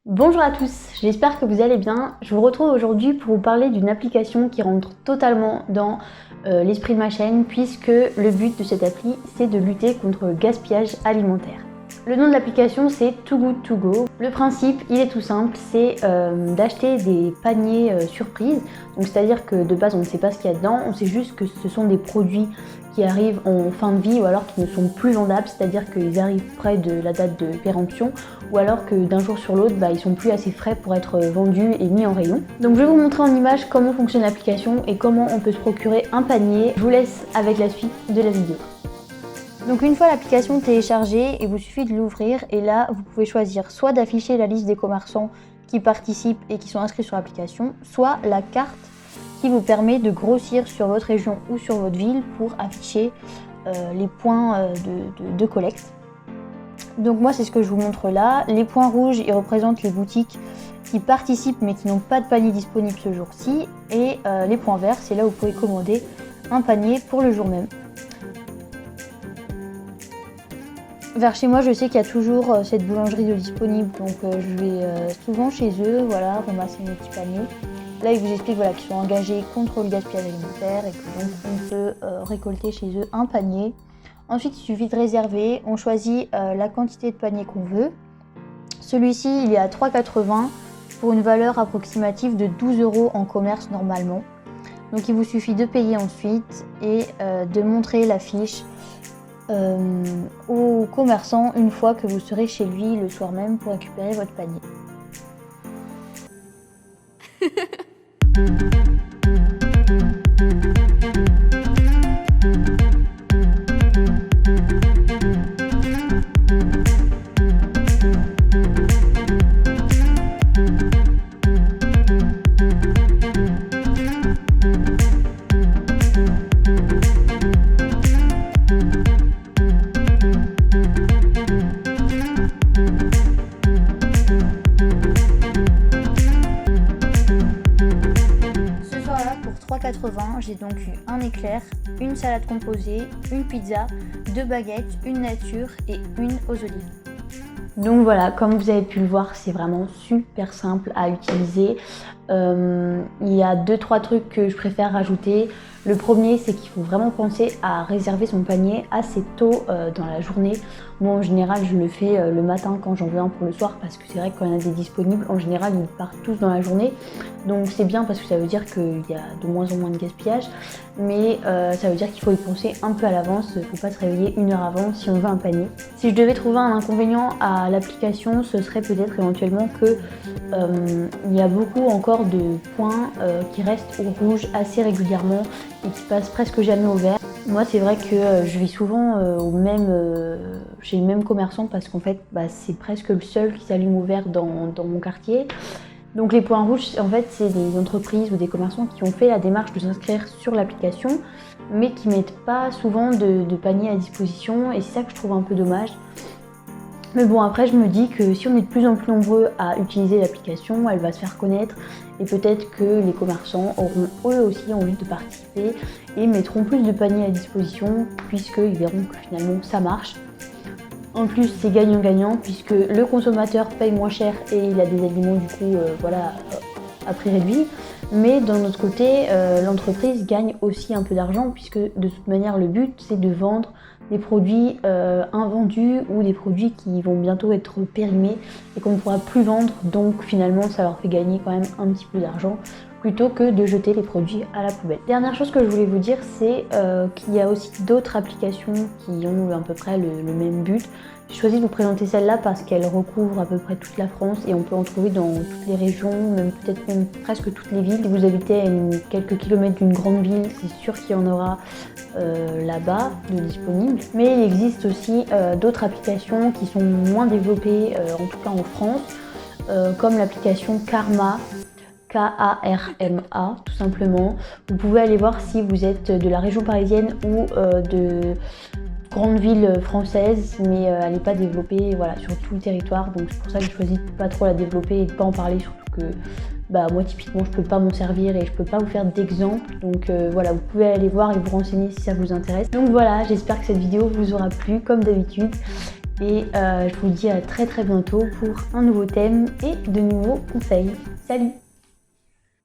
Bonjour à tous, j'espère que vous allez bien. Je vous retrouve aujourd'hui pour vous parler d'une application qui rentre totalement dans l'esprit de ma chaîne puisque le but de cette appli c'est de lutter contre le gaspillage alimentaire. Le nom de l'application c'est Too Good To Go. Le principe il est tout simple, c'est d'acheter des paniers surprises. Donc c'est-à-dire que de base on ne sait pas ce qu'il y a dedans, on sait juste que ce sont des produits qui arrivent en fin de vie ou alors qui ne sont plus vendables, c'est-à-dire qu'ils arrivent près de la date de péremption ou alors que d'un jour sur l'autre ils sont plus assez frais pour être vendus et mis en rayon. Donc je vais vous montrer en image comment fonctionne l'application et comment on peut se procurer un panier. Je vous laisse avec la suite de la vidéo. Donc une fois l'application téléchargée, il vous suffit de l'ouvrir et là vous pouvez choisir soit d'afficher la liste des commerçants qui participent et qui sont inscrits sur l'application, soit la carte qui vous permet de grossir sur votre région ou sur votre ville pour afficher les points de collecte. Donc moi c'est ce que je vous montre là. Les points rouges ils représentent les boutiques qui participent mais qui n'ont pas de panier disponible ce jour-ci. Et les points verts c'est là où vous pouvez commander un panier pour le jour même. Vers chez moi je sais qu'il y a toujours cette boulangerie de disponible, donc je vais souvent chez eux, voilà, ramasser mes petits paniers. Là ils vous expliquent voilà, qu'ils sont engagés contre le gaspillage alimentaire et que donc on peut récolter chez eux un panier. Ensuite il suffit de réserver, on choisit la quantité de panier qu'on veut. Celui-ci il est à 3,80 € pour une valeur approximative de 12 € en commerce normalement. Donc il vous suffit de payer ensuite et de montrer la fiche au commerçant une fois que vous serez chez lui le soir même pour récupérer votre panier. J'ai donc eu un éclair, une salade composée, une pizza, 2 baguettes, une nature et une aux olives. Donc voilà, comme vous avez pu le voir, c'est vraiment super simple à utiliser. Il y a 2-3 trucs que je préfère rajouter. Le premier, c'est qu'il faut vraiment penser à réserver son panier assez tôt dans la journée. Moi, en général, je le fais le matin quand j'en veux un pour le soir parce que c'est vrai qu'on a des disponibles. En général, ils partent tous dans la journée. Donc c'est bien parce que ça veut dire qu'il y a de moins en moins de gaspillage. Mais ça veut dire qu'il faut y penser un peu à l'avance. Il ne faut pas se réveiller 1 heure avant si on veut un panier. Si je devais trouver un inconvénient à l'application, ce serait peut-être éventuellement que il y a beaucoup encore de points qui restent au rouge assez régulièrement et qui passent presque jamais au vert. Moi c'est vrai que je vais souvent chez le même commerçant parce qu'en fait c'est presque le seul qui s'allume au vert dans mon quartier. Donc les points rouges en fait c'est des entreprises ou des commerçants qui ont fait la démarche de s'inscrire sur l'application mais qui mettent pas souvent de panier à disposition et c'est ça que je trouve un peu dommage. Mais bon après je me dis que si on est de plus en plus nombreux à utiliser l'application, elle va se faire connaître et peut-être que les commerçants auront eux aussi envie de participer et mettront plus de paniers à disposition puisqu'ils verront que finalement ça marche. En plus c'est gagnant-gagnant puisque le consommateur paye moins cher et il a des aliments du coup à prix réduit. Mais d'un autre côté, l'entreprise gagne aussi un peu d'argent puisque de toute manière le but c'est de vendre des produits invendus ou des produits qui vont bientôt être périmés et qu'on ne pourra plus vendre, donc finalement ça leur fait gagner quand même un petit peu d'argent plutôt que de jeter les produits à la poubelle. Dernière chose que je voulais vous dire, c'est qu'il y a aussi d'autres applications qui ont à peu près le même but. J'ai choisi de vous présenter celle-là parce qu'elle recouvre à peu près toute la France et on peut en trouver dans toutes les régions, même peut-être même presque toutes les villes. Si vous habitez à quelques kilomètres d'une grande ville, c'est sûr qu'il y en aura là-bas de disponibles. Mais il existe aussi d'autres applications qui sont moins développées, en tout cas en France, comme l'application Karma. K-A-R-M-A tout simplement. Vous pouvez aller voir si vous êtes de la région parisienne ou de grande ville française, mais elle n'est pas développée sur tout le territoire, donc c'est pour ça que j'ai choisi de pas trop la développer et de pas en parler, surtout que moi typiquement je peux pas m'en servir et je peux pas vous faire d'exemple, donc voilà, vous pouvez aller voir et vous renseigner si ça vous intéresse. Donc voilà, j'espère que cette vidéo vous aura plu comme d'habitude Et je vous dis à très bientôt pour un nouveau thème et de nouveaux conseils. Salut!